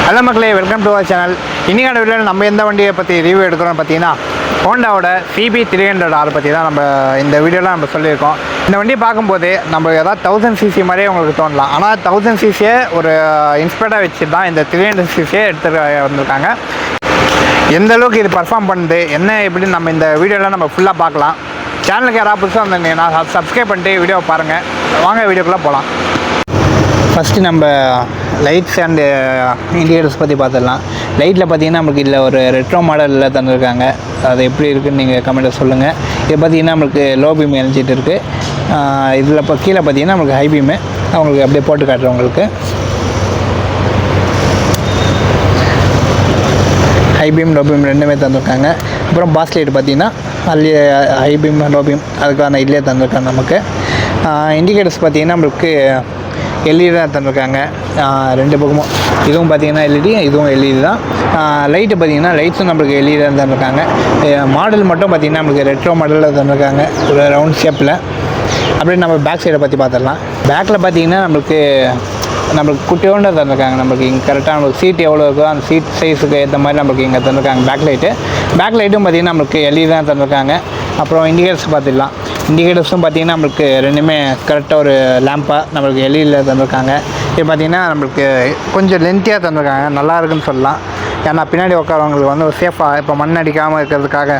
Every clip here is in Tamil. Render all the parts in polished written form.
ஹலோ மக்களே, வெல்கம் டு அவர் சேனல். இன்றைக்கான வீடியோவில் நம்ம எந்த வண்டியை பற்றி ரிவ்யூ எடுக்கிறோம்னு பார்த்தீங்கன்னா ஹோண்டாவோட CB300R பற்றி தான் நம்ம இந்த வீடியோவில் நம்ம சொல்லியிருக்கோம். இந்த வண்டியை பார்க்கும்போது நம்ம ஏதாவது 1000cc மாதிரியே உங்களுக்கு தோணலாம். ஆனால் 1000cc ஒரு இன்ஸ்பெக்டாக வச்சு தான் இந்த 300cc எடுத்துகிட்டு வந்திருக்காங்க. எந்த அளவுக்கு இது பர்ஃபார்ம் பண்ணுது என்ன எப்படின்னு நம்ம இந்த வீடியோவில் நம்ம ஃபுல்லாக பார்க்கலாம். சேனலுக்கு யாராவது புதுசாக வந்திருந்தீங்கன்னா சப்ஸ்கிரைப் பண்ணிட்டு வீடியோவை பாருங்கள். வாங்க வீடியோக்குள்ளே போகலாம். ஃபஸ்ட்டு நம்ம லைட்ஸ் அண்டு இண்டிகேட்டர்ஸ் பற்றி பார்த்துடலாம். லைட்டில் பார்த்தீங்கன்னா நம்மளுக்கு இதில் ஒரு ரெட்ரோ மாடலில் தந்துருக்காங்க. அது எப்படி இருக்குதுன்னு நீங்கள் கமெண்ட்டில் சொல்லுங்கள். இது பார்த்திங்கன்னா நம்மளுக்கு லோ பீம் எரிஞ்சிட்டு இருக்குது. இதில் இப்போ கீழே பார்த்தீங்கன்னா நம்மளுக்கு ஹை பீமு அவங்களுக்கு அப்படியே போட்டு காட்டுறேன். உங்களுக்கு ஹை பீம் லோ பீம் ரெண்டுமே தந்துருக்காங்க. அப்புறம் பாஸ் லைட் பார்த்திங்கன்னா அதுலேயே ஹை பீம் லோ பீம் அதுக்கான இதுலேயே தந்துருக்காங்க. நமக்கு இண்டிகேட்டர்ஸ் பார்த்திங்கன்னா நம்மளுக்கு எல்இடி தான் தந்துருக்காங்க ரெண்டு பக்கமும். இதுவும் பார்த்திங்கன்னா எல்இடி, இதுவும் எல்இடி தான். லைட்டு பார்த்திங்கன்னா லைட்ஸும் நம்மளுக்கு எல்இடி தான் தந்துருக்காங்க. மாடல் மட்டும் பார்த்திங்கன்னா நம்மளுக்கு ரெட்ரோ மாடலில் தந்துருக்காங்க ஒரு ரவுண்ட் ஷேப்பில். அப்படியே நம்ம பேக் சைடை பற்றி பார்த்துடலாம். பேக்கில் பார்த்திங்கன்னா நம்மளுக்கு குட்டியோண்டு தந்துருக்காங்க. நம்மளுக்கு இங்கே கரெக்டாக நம்மளுக்கு சீட் எவ்வளோ இருக்கோ அந்த சீட் சைஸுக்கு ஏற்ற மாதிரி நம்மளுக்கு இங்கே தந்துருக்காங்க பேக் லைட்டும் பார்த்திங்கன்னா நம்மளுக்கு எல்இடி தான் தந்துருக்காங்க. அப்புறம் இண்டிகேட்டர்ஸ் பார்த்துடலாம். இண்டிகேட்டர்ஸும் பார்த்திங்கன்னா நம்மளுக்கு ரெண்டுமே கரெக்டாக ஒரு லேம்பாக நம்மளுக்கு எல்இடியில் தந்துருக்காங்க. இது பார்த்திங்கன்னா நம்மளுக்கு கொஞ்சம் லென்த்தியாக தந்துருக்காங்க. நல்லா இருக்குன்னு சொல்லலாம். ஏன்னா பின்னாடி உட்காரவங்களுக்கு வந்து ஒரு சேஃபாக இப்போ மண் அடிக்காமல் இருக்கிறதுக்காக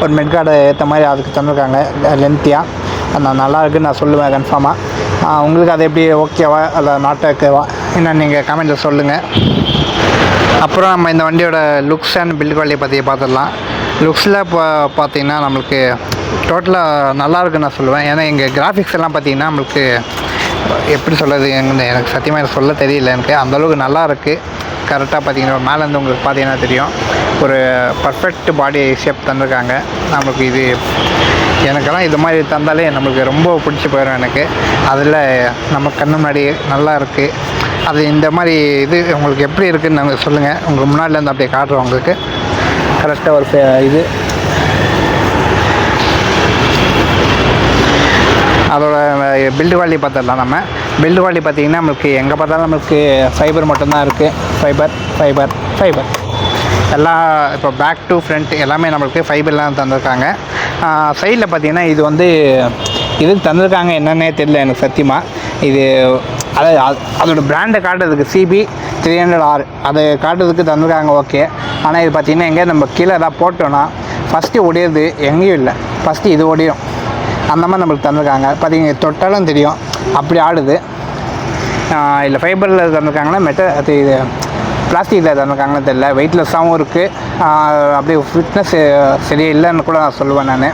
ஒரு மெட்கார்டை ஏற்ற மாதிரி அதுக்கு தந்துருக்காங்க லென்த்தியாக. அது நல்லா இருக்குன்னு நான் சொல்லுவேன் கன்ஃபார்மாக. உங்களுக்கு அது எப்படி ஓகேவா இல்லை நாட் ஓகேவா என்ன நீங்கள் கமெண்ட்டில் சொல்லுங்கள். அப்புறம் நம்ம இந்த வண்டியோட லுக்ஸ் அண்ட் பில்ட் குவாலிட்டியை பற்றி பார்த்துடலாம். லுக்ஸில் இப்போ பார்த்திங்கன்னா நம்மளுக்கு டோட்டலாக நல்லாயிருக்குன்னு நான் சொல்லுவேன். ஏன்னா எங்கள் கிராஃபிக்ஸ் எல்லாம் பார்த்திங்கன்னா நம்மளுக்கு எப்படி சொல்கிறது எனக்கு சத்தியமாக சொல்ல தெரியல. எனக்கு அந்தளவுக்கு நல்லா இருக்குது. கரெக்டாக பார்த்திங்கன்னா மேலேருந்து உங்களுக்கு பார்த்திங்கன்னா தெரியும் ஒரு பர்ஃபெக்ட் பாடி ஷேப் தந்திருக்காங்க. நம்மளுக்கு இது எனக்கெல்லாம் இது மாதிரி தந்தாலே நம்மளுக்கு ரொம்ப பிடிச்சி போயிடும் எனக்கு. அதில் நம்ம கண்ணு முன்னாடி நல்லா இருக்குது. அது இந்த மாதிரி இது உங்களுக்கு எப்படி இருக்குதுன்னு நாங்கள் சொல்லுங்கள். உங்களுக்கு முன்னாடிலேருந்து அப்படியே காட்டுறோம். உங்களுக்கு கரெக்டாக ஒரு இது அதோட பில்டு குவாலிட்டி பார்த்துடலாம். நம்ம பில்டு குவாலிட்டி பார்த்திங்கன்னா நம்மளுக்கு எங்கே பார்த்தாலும் நம்மளுக்கு ஃபைபர் மட்டும்தான் இருக்குது. ஃபைபர் எல்லாம் இப்போ பேக் டு ஃப்ரண்ட் எல்லாமே நம்மளுக்கு ஃபைபர்லாம் தந்திருக்காங்க. சைடில் பார்த்திங்கன்னா இது வந்து இதுக்கு தந்திருக்காங்க என்னன்னே தெரியல எனக்கு சத்தியமாக. இது அதோடய பிராண்டை காட்டுறதுக்கு CB300R அதை காட்டுறதுக்கு தந்திருக்காங்க. ஓகே. ஆனால் இது பார்த்திங்கன்னா எங்கே நம்ம கீழே எதாவது போட்டோன்னா ஃபஸ்ட்டு ஒடியது எங்கேயும் இல்லை. ஃபஸ்ட்டு இது ஒடியும் அந்த மாதிரி நம்மளுக்கு தந்திருக்காங்க. பார்த்திங்க தொட்டாலும் தெரியும் அப்படி ஆடுது. இல்லை ஃபைபரில் தந்திருக்காங்கன்னா அது இது பிளாஸ்டிக்கில் தந்திருக்காங்கன்னு தெரியல. வெயிட்லெஸ்ஸாகவும் இருக்குது. அப்படியே ஃபிட்னஸ் சரியாக இல்லைன்னு கூட நான் சொல்லுவேன் நான்.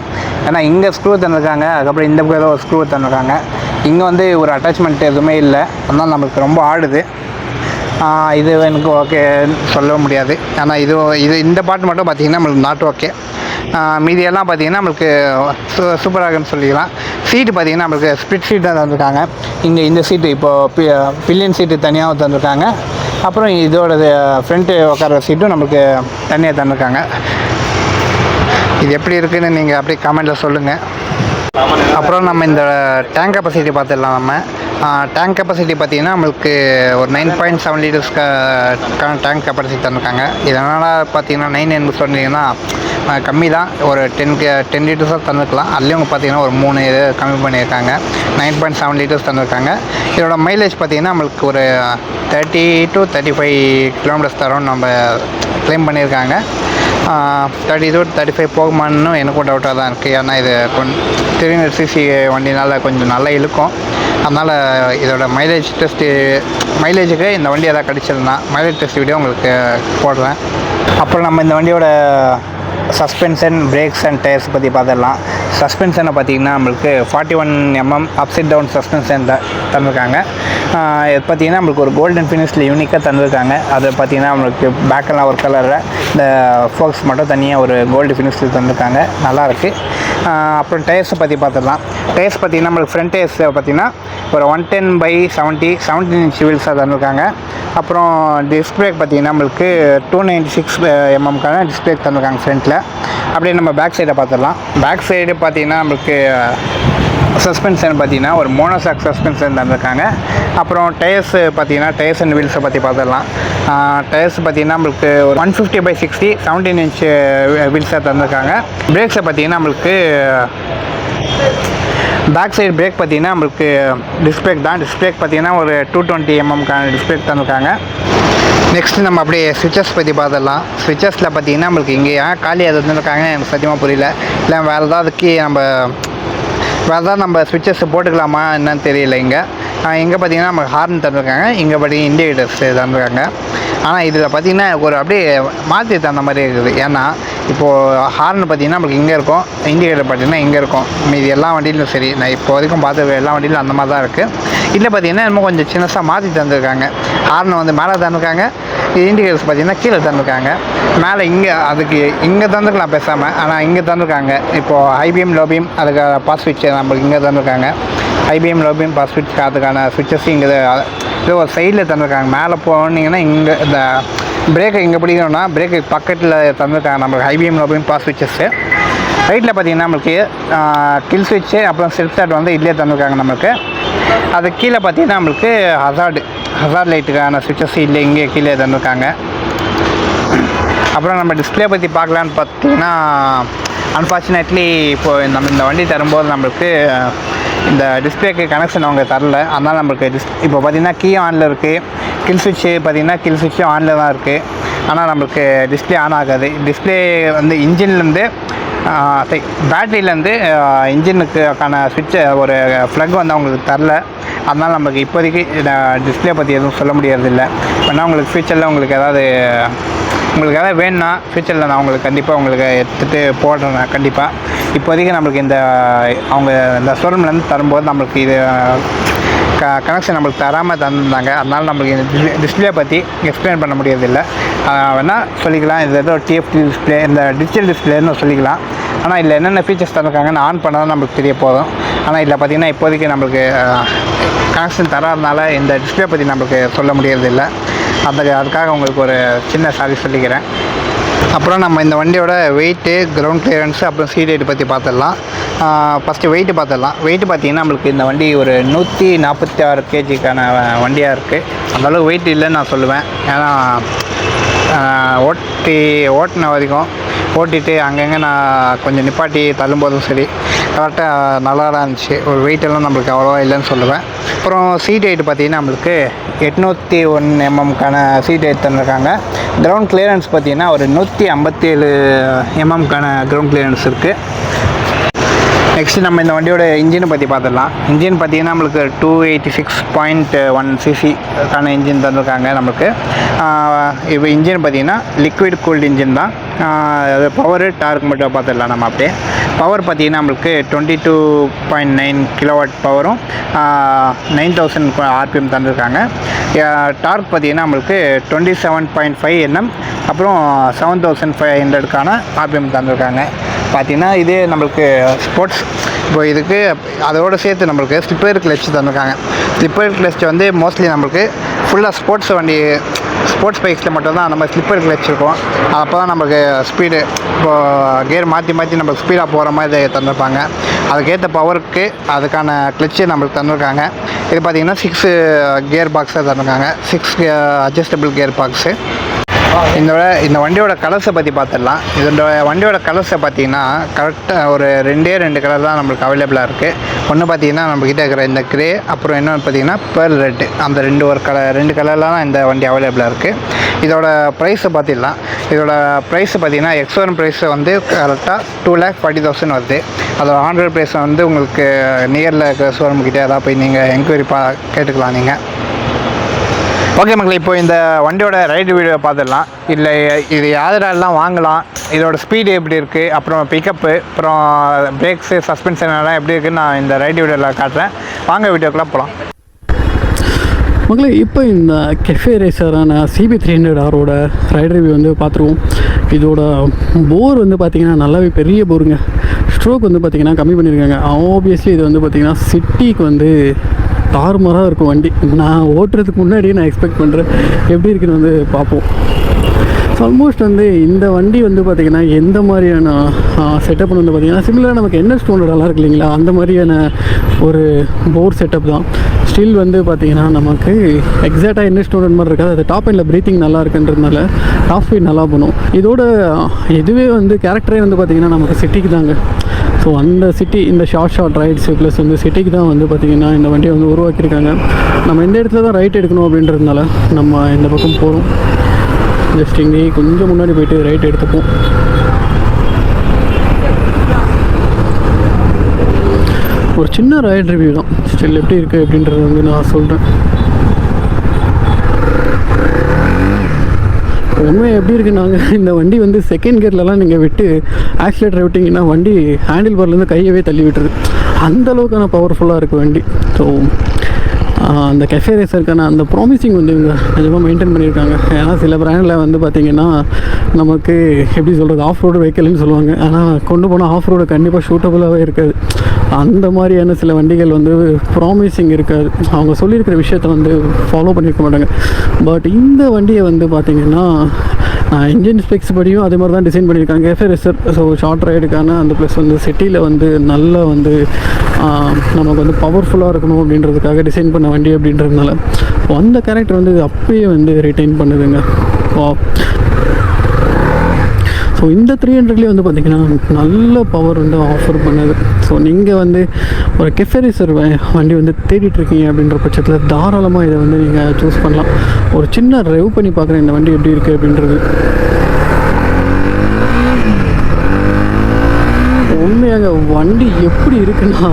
ஏன்னா இங்கே ஸ்க்ரூ தந்திருக்காங்க. அதுக்கப்புறம் இந்த பக்கம் ஏதோ ஒரு ஸ்க்ரூ தந்திருக்காங்க. இங்கே வந்து ஒரு அட்டாச்மெண்ட் எதுவுமே இல்லை. அதனால் நம்மளுக்கு ரொம்ப ஆடுது. இது எனக்கு ஓகே சொல்ல முடியாது. ஆனால் இது இந்த பாட்டு மட்டும் பார்த்திங்கன்னா நம்மளுக்கு நாட் ஓகே. மீதியெல்லாம் பார்த்திங்கன்னா நம்மளுக்கு சூப்பராக இருக்குன்னு சொல்லிக்கலாம். சீட்டு பார்த்திங்கன்னா நம்மளுக்கு ஸ்ப்ளிட் சீட் தான் தந்துருக்காங்க. இங்கே இந்த சீட்டு இப்போது பில்லியன் சீட்டு தனியாக தந்துருக்காங்க. அப்புறம் இதோட ஃப்ரண்ட்டு உட்கார சீட்டும் நம்மளுக்கு தனியாக தந்துருக்காங்க. இது எப்படி இருக்குதுன்னு நீங்கள் அப்படியே கமெண்ட்டில் சொல்லுங்கள். அப்புறம் நம்ம இந்த டேங்க் கெப்பாசிட்டி பார்த்துடலாம். நம்ம டேங்க் கெப்பாசிட்டி பார்த்திங்கன்னா நம்மளுக்கு ஒரு 9.7 லிட்டர்ஸ்க்கான டேங்க் கெப்பாசிட்டி தந்துருக்காங்க. இதனால் பார்த்திங்கன்னா 9 சொன்னீங்கன்னா கம்மி தான். ஒரு 10 லிட்டர்ஸாக தந்துருக்கலாம். அதுலேயும் பார்த்திங்கன்னா ஒரு 3 இது கம்மி பண்ணியிருக்காங்க. 9.7 லிட்டர்ஸ் தந்துருக்காங்க. இதோட மைலேஜ் பார்த்திங்கன்னா நம்மளுக்கு ஒரு 30 to 35 கிலோமீட்டர்ஸ் தரோன்னு நம்ம க்ளைம் பண்ணியிருக்காங்க. 30 to 35 போகுமான்னு எனக்கும் டவுட்டாக தான் இருக்குது. ஏன்னா இது கொஞ்சம் 300cc வண்டினால் கொஞ்சம் நல்லா இழுக்கும். அதனால் இதோட மைலேஜுக்கு இந்த வண்டி எதாவது கிடச்சிருந்தா மைலேஜ் டெஸ்ட் வீடியோ உங்களுக்கு போடுறேன். அப்புறம் நம்ம இந்த வண்டியோட சஸ்பென்ஷன், பிரேக்ஸ் அண்ட் டயர்ஸ் பற்றி பார்த்துடலாம். சஸ்பென்ஷனை பார்த்திங்கன்னா நம்மளுக்கு 41 mm அப்சைட் டவுன் சஸ்பென்ஷன் தந்திருக்காங்க. இது பார்த்திங்கன்னா நம்மளுக்கு ஒரு கோல்டன் ஃபினிஷில் யூனிக்காக தந்திருக்காங்க. அது பார்த்திங்கன்னா நம்மளுக்கு பேக்கெல்லாம் ஒரு கலரில் இந்த ஃபோக்ஸ் மட்டும் தனியாக ஒரு கோல்டு ஃபினிஷில் தந்திருக்காங்க. நல்லாயிருக்கு. அப்புறம் டயர்ஸை பற்றி பார்த்துடலாம். டயர்ஸ் பார்த்திங்கன்னா நம்மளுக்கு ஃப்ரண்ட் டயர்ஸ் பார்த்திங்கன்னா ஒரு 110/70 17 inch வீல்ஸாக தந்திருக்காங்க. அப்புறம் டிஸ்க் பிரேக் பார்த்திங்கன்னா நம்மளுக்கு 296 mmக்கான டிஸ்க் பிரேக் தந்திருக்காங்க ஃப்ரண்ட்டில். அப்படியே நம்ம பேக் சைடை பார்த்துடலாம். பேக் சைடு பார்த்திங்கன்னா நம்மளுக்கு சஸ்பென்ஷன் பார்த்தீங்கன்னா ஒரு மோனோசாக் சஸ்பென்ஷன் தந்திருக்காங்க. அப்புறம் டயர்ஸ் பார்த்தீங்கன்னா டயர்ஸ் அண்ட் வீல்ஸை பற்றி பார்த்துடலாம். டயர்ஸ் பார்த்தீங்கன்னா நம்மளுக்கு ஒரு 150/60 17 inch வீல்ஸாக தந்திருக்காங்க. பிரேக்ஸை பார்த்தீங்கன்னா நம்மளுக்கு பேக் சைடு பிரேக் பார்த்தீங்கன்னா நம்மளுக்கு டிஸ்பிளேக் தான். டிஸ்பிளேக் பார்த்தீங்கன்னா ஒரு 220 mm டிஸ்பிளேக் தந்திருக்காங்க. நெக்ஸ்ட்டு நம்ம அப்படியே ஸ்விட்சஸ் பற்றி பார்த்துடலாம். ஸ்விட்சஸில் பார்த்தீங்கன்னா நம்மளுக்கு இங்கே ஏன் காலியாக தந்துருக்காங்க எனக்கு சத்தியமாக புரியல. இல்லை வேறு ஏதாவது நம்ம ஸ்விட்சஸ் போட்டுக்கலாமா என்னன்னு தெரியல. இங்கே பார்த்தீங்கன்னா நம்ம ஹார்ன் தந்துருக்காங்க. இங்கே பார்த்தீங்கன்னா இண்டிகேட்டர்ஸ் தந்துருக்காங்க. ஆனால் இதில் பார்த்தீங்கன்னா ஒரு அப்படியே மாற்றி தந்த மாதிரி இருக்குது. ஏன்னா இப்போது ஹார்ன் பார்த்தீங்கன்னா நம்மளுக்கு இங்கே இருக்கும், இண்டிகேட்டர் பார்த்தீங்கன்னா இங்கே இருக்கும். மீதி எல்லா வண்டியிலும் சரி, நான் இப்போ வரைக்கும் பார்த்த எல்லா வண்டியிலும் அந்த மாதிரி தான் இருக்குது. இதில் பார்த்தீங்கன்னா இன்னும் கொஞ்சம் சின்னசாக மாற்றி தந்துருக்காங்க. ஹார்ன் வந்து மேலே தந்துருக்காங்க, இண்டிகேட்டர்ஸ் பார்த்தீங்கன்னா கீழே தந்துருக்காங்க. மேலே அதுக்கு இங்கே தந்துருக்கலாம் பேசாமல், ஆனால் இங்கே தந்துருக்காங்க. இப்போது ஹைபீம் லோபீம் அதுக்கு பாஸ் ஸ்விட்ச் நம்மளுக்கு இங்கே தந்துருக்காங்க. ஹைபீம் லோபீம் பாஸ் ஸ்விட்ச் அதுக்கான ஸ்விட்சஸ் இங்கே இது ஒரு சைடில் தந்துருக்காங்க. மேலே போனீங்கன்னா இங்கே இந்த பிரேக்கை இங்கே பிடிக்கணும்னா பிரேக்கு பக்கத்தில் தந்துருக்காங்க நம்மளுக்கு ஹைபீம் லோபீம் பாஸ் ஸ்விட்சஸ்ஸு. ரைட்டில் பார்த்தீங்கன்னா நம்மளுக்கு கில் ஸ்விட்ச்சு அப்புறம் செல்ஃப் ஸ்டார்ட் வந்து இதிலே தந்துருக்காங்க நம்மளுக்கு. அது கீழே பார்த்தீங்கன்னா நம்மளுக்கு ஹசார்ட் லைட்டுக்கான ஸ்விட்சஸ் இல்லை இங்கே கீழே தந்துருக்காங்க. அப்புறம் நம்ம டிஸ்பிளே பற்றி பார்க்கலான்னு பார்த்தீங்கன்னா அன்ஃபார்ச்சுனேட்லி இப்போது நம்ம இந்த வண்டி தரும்போது நம்மளுக்கு இந்த டிஸ்பிளேக்கு கனெக்ஷன் அவங்க தரல. அதனால் நம்மளுக்கு இப்போ பார்த்திங்கன்னா கீ ஆனில் இருக்குது. கில் ஸ்விட்ச்சு பார்த்திங்கன்னா கில் ஸ்விட்ச்சும் ஆனில் தான் இருக்குது. ஆனால் நம்மளுக்கு டிஸ்பிளே ஆன் ஆகாது. டிஸ்பிளே வந்து இன்ஜின்லேருந்து பேட்டரியிலேருந்து இன்ஜினுக்கான ஸ்விட்சை ஒரு ஃப்ளக் வந்து அவங்களுக்கு தரல. அதனால் நம்மளுக்கு இப்போதைக்கு டிஸ்பிளே பற்றி எதுவும் சொல்ல முடியறதில்லை. வேணால் உங்களுக்கு ஃபியூச்சரில் உங்களுக்கு ஏதாவது வேணும்னா ஃபியூச்சரில் நான் உங்களுக்கு கண்டிப்பாக உங்களுக்கு எடுத்துகிட்டு போடுறேன் கண்டிப்பாக. இப்போதைக்கு நம்மளுக்கு அவங்க இந்த ஷோரூம்லேருந்து தரும்போது நம்மளுக்கு இது கனெக்ஷன் நம்மளுக்கு தராமல் தந்துருந்தாங்க. அதனால் நம்மளுக்கு இந்த டிஸ்பிளே பற்றி எக்ஸ்பிளைன் பண்ண முடியறதில்லை. வேணால் சொல்லிக்கலாம், இது ஏதோ டிஎஃப்டி டிஸ்பிளே இந்த டிஜிட்டல் டிஸ்பிளேன்னு சொல்லிக்கலாம். ஆனால் இதில் என்னென்ன ஃபீச்சர்ஸ் தந்துருக்காங்கன்னு ஆன் பண்ணால் தான் நம்மளுக்கு தெரிய போதும். ஆனால் இதில் பார்த்திங்கன்னா இப்போதைக்கு நம்மளுக்கு கனெக்ஷன் தராதனால இந்த டிஸ்பிளே பற்றி நம்மளுக்கு சொல்ல முடியறதில்லை. அதுக்காக உங்களுக்கு ஒரு சின்ன சாரி சொல்லிக்கிறேன். அப்புறம் நம்ம இந்த வண்டியோட வெயிட்டு, கிரவுண்ட் கிளியரன்ஸு, அப்புறம் சீட் ஹைட் பற்றி பார்த்துடலாம். ஃபஸ்ட்டு வெயிட்டு பார்த்துடலாம். வெயிட்டு பார்த்திங்கன்னா நம்மளுக்கு இந்த வண்டி ஒரு 146 kgக்கான வண்டியாக இருக்குது. அந்தளவுக்கு வெயிட் இல்லைன்னு நான் சொல்லுவேன். ஏன்னா ஓட்டின வரைக்கும் ஓட்டிட்டு அங்கங்கே நான் கொஞ்சம் நிப்பாட்டி தள்ளும்போதும் சரி கரெக்டாக நல்லா தான் இருந்துச்சு. ஒரு வெயிட்டெல்லாம் நம்மளுக்கு அவ்வளோவா இல்லைன்னு சொல்லுவேன். அப்புறம் சீட் ஹைட் பார்த்திங்கன்னா நம்மளுக்கு 801 mmக்கான சீட் ஹைட் தந்துருக்காங்க. கிரவுண்ட் கிளியரன்ஸ் பார்த்திங்கன்னா ஒரு 157 mmக்கான கிரவுண்ட் கிளியரன்ஸ் இருக்குது. நெக்ஸ்ட்டு நம்ம இந்த வண்டியோட இன்ஜினை பற்றி பார்த்துடலாம். இன்ஜின் பார்த்திங்கன்னா நம்மளுக்கு 286.1 cc இன்ஜின் தந்துருக்காங்க நம்மளுக்கு. இப்போ இன்ஜின் பார்த்திங்கன்னா லிக்விட் கூல்டு இன்ஜின் தான். அது பவரு டார்க் மட்டும் பார்த்துடலாம் நம்ம அப்படியே. பவர் பார்த்திங்கன்னா நம்மளுக்கு 22.9 kW பவரும் 9000 RPM தந்துருக்காங்க. டார்க் பார்த்திங்கன்னா நம்மளுக்கு 27.5 Nm அப்புறம் 7500 RPM தந்துருக்காங்க. பார்த்திங்கன்னா இதே நம்மளுக்கு ஸ்போர்ட்ஸ் இப்போ இதுக்கு அதோடு சேர்த்து நம்மளுக்கு ஸ்லிப்பர் கிளச் தந்துருக்காங்க. ஸ்லிப்பர் கிளச் வந்து மோஸ்ட்லி நம்மளுக்கு ஃபுல்லாக ஸ்போர்ட்ஸ் பைக்ஸில் மட்டும்தான் நம்ம ஸ்லிப்பர் கிளச் இருக்கும். அப்போ தான் நம்மளுக்கு ஸ்பீடு இப்போது கியர் மாற்றி நம்மளுக்கு ஸ்பீடாக போகிற மாதிரி தந்துருப்பாங்க. அதுக்கேற்ற பவருக்கு அதுக்கான கிளச்சு நம்மளுக்கு தந்துருக்காங்க. இது பார்த்திங்கன்னா 6 கியர் பாக்ஸாக தந்துருக்காங்க. 6 அட்ஜஸ்டபிள் கியர் பாக்ஸு. இந்த வண்டியோட கலர்ஸை பற்றி பார்த்துடலாம். இதோட வண்டியோட கலர்ஸை பார்த்திங்கன்னா கரெக்டாக ஒரு 2 கலர் தான் நம்மளுக்கு அவைலபிளாக இருக்குது. ஒன்று பார்த்திங்கன்னா நம்மக்கிட்ட இருக்கிற இந்த கிரே, அப்புறம் இன்னொன்று பார்த்திங்கன்னா பேர்ல் ரெட்டு. அந்த ரெண்டு கலரில் தான் இந்த வண்டி அவைலபிளாக இருக்குது. இதோட ப்ரைஸை பார்த்திடலாம். இதோட ப்ரைஸு பார்த்திங்கன்னா எக்ஸ்ஓன் ப்ரைஸை வந்து கரெக்டாக 2,40,000 வருது. அதோட ஆன்ரோட் ப்ரைஸை வந்து உங்களுக்கு நியரில் இருக்கிற ஷோரூம்கிட்ட ஏதாவது போய் நீங்கள் என்கொயரி கேட்டுக்கலாம் நீங்கள். ஓகே மக்களே, இப்போ இந்த வண்டியோட ரைடு வீடியோ பார்த்துடலாம். இல்லை இது யாரெல்லாம் வாங்கலாம், இதோட ஸ்பீடு எப்படி இருக்குது, அப்புறம் பிக்கப்பு, அப்புறம் பிரேக்ஸு, சஸ்பென்ஷன் எல்லாம் எப்படி இருக்குதுன்னு நான் இந்த ரைடு வீடியோவில் காட்டுறேன். வாங்க வீடியோக்கெலாம் போகலாம். மக்களே, இப்போ இந்த கெஃபே ரேசரான CB300Rோட ரைடு ரிவ்யூ வந்து பார்த்துருவோம். இதோட போர் வந்து பார்த்திங்கன்னா நல்லாவே பெரிய போருங்க. ஸ்ட்ரோக் வந்து பார்த்திங்கன்னா கம்மி பண்ணியிருக்காங்க. ஆப்வியஸ்லி இது வந்து பார்த்திங்கன்னா சிட்டிக்கு வந்து தாறுமாறாக இருக்கும் வண்டி. நான் ஓட்டுறதுக்கு முன்னாடியே நான் எக்ஸ்பெக்ட் பண்ணுறேன் எப்படி இருக்குன்னு வந்து பார்ப்போம். ஸோ ஆல்மோஸ்ட் வந்து இந்த வண்டி வந்து பார்த்திங்கன்னா எந்த மாதிரியான செட்டப்னு வந்து பார்த்திங்கன்னா சிமிலராக நமக்கு NS 200 இருக்கு இல்லைங்களா, அந்த மாதிரியான ஒரு போர் செட்டப் தான். ஸ்டில் வந்து பார்த்திங்கன்னா நமக்கு எக்ஸாக்டாக என்ன ஸ்டூடெண்ட் மாதிரி இருக்காது. அது டாப் எண்டில் ப்ரீத்திங் நல்லா இருக்குன்றதுனால டாப் ஸ்பீட் நல்லா பண்ணும். இதோட இதுவே வந்து கேரக்டரே வந்து பார்த்திங்கன்னா நமக்கு சிட்டிக்கு தாங்க. ஸோ அந்த சிட்டி இந்த ஷார்ட் ரைட்ஸு ப்ளஸ் வந்து சிட்டிக்கு தான் வந்து பார்த்திங்கன்னா இந்த வண்டியை வந்து உருவாக்கியிருக்காங்க. நம்ம இந்த இடத்துல தான் ரைட் எடுக்கணும் அப்படின்றதுனால நம்ம இந்த பக்கம் போகிறோம். ஜஸ்ட் இங்கே கொஞ்சம் முன்னாடி போயிட்டு ரைட் எடுத்துப்போம். ஒரு சின்ன ரைட் ரிவ்யூ தான். ஸ்டில் எப்படி இருக்குது அப்படின்றத வந்து நான் சொல்கிறேன். உண்மை எப்படி இருக்குன்னாங்க, இந்த வண்டி வந்து செகண்ட் கியர்லலாம் நீங்கள் விட்டு ஆக்சிலேட்டர் விட்டிங்கன்னா வண்டி ஹேண்டில் பார்லேருந்து கையவே தள்ளி விட்டுருது. அந்தளவுக்கான பவர்ஃபுல்லாக இருக்குது வண்டி. ஸோ அந்த கெஃபே ரேசருக்கான அந்த ப்ராமிசிங் வந்து இவங்க நிஜமாக மெயின்டைன் பண்ணியிருக்காங்க. ஏன்னா சில பிராண்டில் வந்து பார்த்திங்கன்னா நமக்கு எப்படி சொல்கிறது, ஆஃப் ரோடு வெஹிக்கிள்னு சொல்லுவாங்க. ஆனால் கொண்டு போனால் ஆஃப் ரோடு கண்டிப்பாக ஷூட்டபுளாகவே இருக்காது. அந்த மாதிரியான சில வண்டிகள் வந்து ப்ராமிசிங் இருக்காது. அவங்க சொல்லியிருக்கிற விஷயத்தை வந்து ஃபாலோ பண்ணியிருக்க மாட்டாங்க. பட் இந்த வண்டியை வந்து பார்த்திங்கன்னா இன்ஜின் ஸ்பெக்ஸ் படியும் அதே மாதிரி தான் டிசைன் பண்ணியிருக்காங்க கெஃபே ரேசர். ஸோ ஷார்ட் ரைடுக்கான அந்த ப்ளஸ் வந்து சிட்டியில் வந்து நல்லா வந்து நமக்கு வந்து பவர்ஃபுல்லாக இருக்கணும் அப்படின்றதுக்காக டிசைன் பண்ண வண்டி அப்படின்றதுனால அந்த கேரக்டர் வந்து அப்படியே வந்து ரிட்டைன் பண்ணுதுங்க. ஸோ இந்த 300லேயே வந்து பார்த்திங்கன்னா நல்ல பவர் வந்து ஆஃபர் பண்ணுது. ஸோ நீங்கள் வந்து ஒரு கெஃபே ரேசர் வண்டி வந்து தேடிட்டுருக்கீங்க அப்படின்ற பட்சத்தில் தாராளமாக இதை வந்து நீங்கள் சூஸ் பண்ணலாம். ஒரு சின்ன ரெவ் பண்ணி பார்க்குறேன் இந்த வண்டி எப்படி இருக்குது அப்படின்றது. உண்மையாக வண்டி எப்படி இருக்குன்னா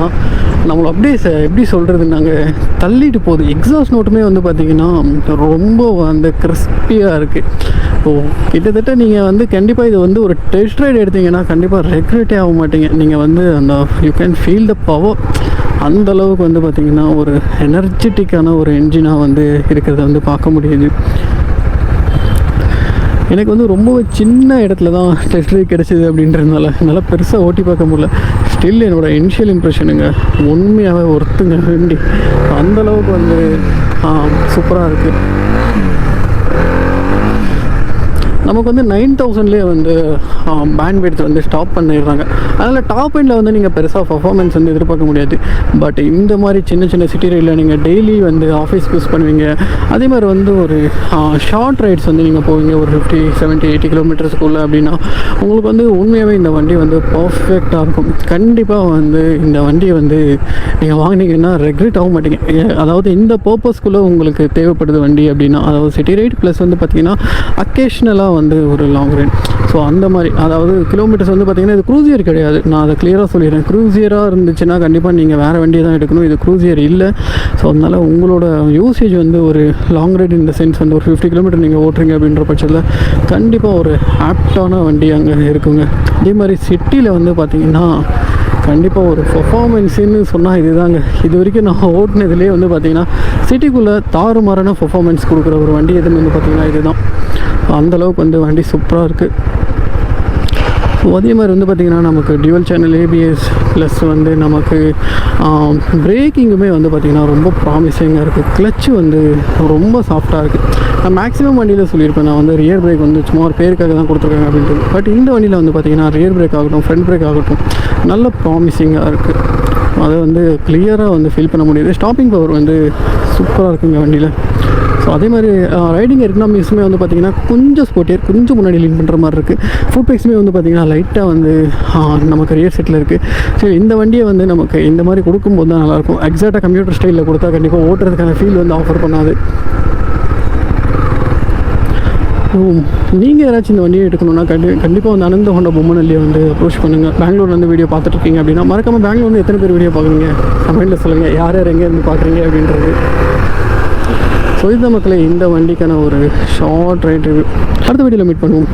நம்மளை அப்படியே எப்படி சொல்கிறது, நாங்கள் தள்ளிட்டு போகுது. எக்ஸாஸ்ட் நோட்டுமே வந்து பார்த்திங்கன்னா ரொம்ப அந்த கிறிஸ்பியாக இருக்குது. ஸோ கிட்டத்தட்ட நீங்கள் வந்து கண்டிப்பாக இது வந்து ஒரு டெஸ்ட் ரைடு எடுத்திங்கன்னா கண்டிப்பாக ரெக்ரெட்டே ஆக மாட்டீங்க. நீங்கள் வந்து அந்த you can feel the power. அந்தளவுக்கு வந்து பார்த்திங்கன்னா ஒரு எனர்ஜெட்டிக்கான ஒரு என்ஜினாக வந்து இருக்கிறத வந்து பார்க்க முடியுது. எனக்கு வந்து ரொம்ப சின்ன இடத்துல தான் டெஸ்ட் ரைட் கிடச்சிது அப்படின்றதுனால என்னால் பெருசாக ஓட்டி பார்க்க முடியல. ஸ்டில் என்னோடய இனிஷியல் இம்ப்ரெஷனுங்க உண்மையாகவே ஒருத்துங்க வண்டி அந்தளவுக்கு வந்து சூப்பராக இருக்குது. நமக்கு வந்து 9000லேயே வந்து பேண்ட்விட்த் வந்து ஸ்டாப் பண்ணிடுறாங்க. அதனால் டாப் எண்டில் வந்து நீங்கள் பெருசாக பர்ஃபார்மன்ஸ் வந்து எதிர்பார்க்க முடியாது. பட் இந்த மாதிரி சின்ன சின்ன சிட்டி ரைடில் நீங்கள் டெய்லி வந்து ஆஃபீஸ்க்கு யூஸ் பண்ணுவீங்க. அதே மாதிரி வந்து ஒரு ஷார்ட் ரைட்ஸ் வந்து நீங்கள் போவீங்க ஒரு 50, 70, 80 கிலோமீட்டர்ஸ்க்குள்ளே அப்படின்னா உங்களுக்கு வந்து உண்மையாகவே இந்த வண்டி வந்து பர்ஃபெக்டாக இருக்கும். கண்டிப்பாக வந்து இந்த வண்டியை வந்து நீங்கள் வாங்கினீங்கன்னா ரெக்ரெட் ஆக மாட்டீங்க. அதாவது இந்த பர்பஸ்க்குள்ளே உங்களுக்கு தேவைப்படுது வண்டி அப்படின்னா, அதாவது சிட்டி ரைட் ப்ளஸ் வந்து பார்த்திங்கன்னா அக்கேஷ்னலாக வந்து ஒரு லாங் ரைட். ஸோ அந்த மாதிரி அதாவது கிலோமீட்டர்ஸ் வந்து பார்த்திங்கன்னா இது க்ரூசியர் கிடையாது. நான் அதை கிளியராக சொல்லிடுறேன். க்ரூசியராக இருந்துச்சுன்னா கண்டிப்பாக நீங்கள் வேறு வண்டியை தான் எடுக்கணும். இது க்ரூசியர் இல்லை. ஸோ அதனால் உங்களோட யூசேஜ் வந்து ஒரு லாங் ரைட் இந்த சென்ஸ் வந்து ஒரு 50 கிலோமீட்டர் நீங்கள் ஓட்டுறீங்க அப்படின்ற பட்சத்தில் கண்டிப்பாக ஒரு ஆப்டான வண்டி அங்கே இருக்குங்க. அதே மாதிரி சிட்டியில் வந்து பார்த்திங்கன்னா கண்டிப்பாக ஒரு பர்ஃபார்மன்ஸுன்னு சொன்னால் இதுதாங்க. இது வரைக்கும் நான் ஓட்டினதுலேயே வந்து பார்த்திங்கன்னா சிட்டிக்குள்ளே தாறுமாறான பர்ஃபார்மன்ஸ் கொடுக்குற ஒரு வண்டி எதுன்னு வந்து பார்த்திங்கன்னா இதுதான். அந்தளவுக்கு வந்து வண்டி சூப்பராக இருக்குது. ஸோ அதே மாதிரி வந்து பார்த்திங்கன்னா நமக்கு டியூவல் சேனல் ஏபிஎஸ் ப்ளஸ் வந்து நமக்கு பிரேக்கிங்குமே வந்து பார்த்திங்கன்னா ரொம்ப ப்ராமிசிங்காக இருக்குது. கிளச்சு வந்து ரொம்ப சாஃப்டாக இருக்குது. நான் மேக்ஸிமம் வண்டியில் சொல்லியிருப்பேன், நான் வந்து ரியர் பிரேக் வந்து சும்மா ஒரு பேருக்காக தான் கொடுத்துருக்காங்க அப்படின்ட்டு. பட் இந்த வண்டியில் வந்து பார்த்திங்கன்னா ரியர் பிரேக் ஆகட்டும், ஃப்ரண்ட் பிரேக் ஆகட்டும் நல்ல ப்ராமிசிங்காக இருக்குது. அதை வந்து கிளியராக வந்து ஃபீல் பண்ண முடியுது. ஸ்டாப்பிங் பவர் வந்து சூப்பராக இருக்குங்க வண்டியில். ஸோ அதே மாதிரி ரைடிங் எக்கனாமிக்ஸுமே வந்து பார்த்திங்கன்னா கொஞ்சம் ஸ்போர்ட்டியர், கொஞ்சம் முன்னாடி லீன் பண்ணுற மாதிரி இருக்குது. ஃபுட் பேக்ஸுமே வந்து பார்த்திங்கன்னா லைட்டாக வந்து நமக்கு ரியர் செட்டில் இருக்குது. ஸோ இந்த வண்டியை வந்து நமக்கு இந்த மாதிரி கொடுக்கும்போது தான் நல்லாயிருக்கும். எக்ஸாக்டாக கம்ப்யூட்டர் ஸ்டைலில் கொடுத்தா கண்டிப்பாக ஓட்டுறதுக்கான ஃபீல் வந்து ஆஃபர் பண்ணாது. நீங்கள் யாராச்சும் இந்த வண்டியை எடுக்கணும்னா கண்டிப்பாக வந்து அனந்த ஹோண்டா பொம்மனல்லியை வந்து அப்ரோச் பண்ணுங்கள். பெங்களூர்லேருந்து வீடியோ பார்த்துட்ருக்கீங்க அப்படின்னா மறக்காமல் பெங்களூர் வந்து எத்தனை பேர் வீடியோ பார்க்குறீங்க கமெண்ட்டில் சொல்லுங்கள். யார் யார் எங்கேருந்து பார்க்குறீங்க அப்படின்றது. ஸோ இந்த மக்களே இந்த வண்டிக்கான ஒரு ஷார்ட் ரைட் ரிவ்யூ அடுத்த வீடியோவில் மீட் பண்ணுவோம்.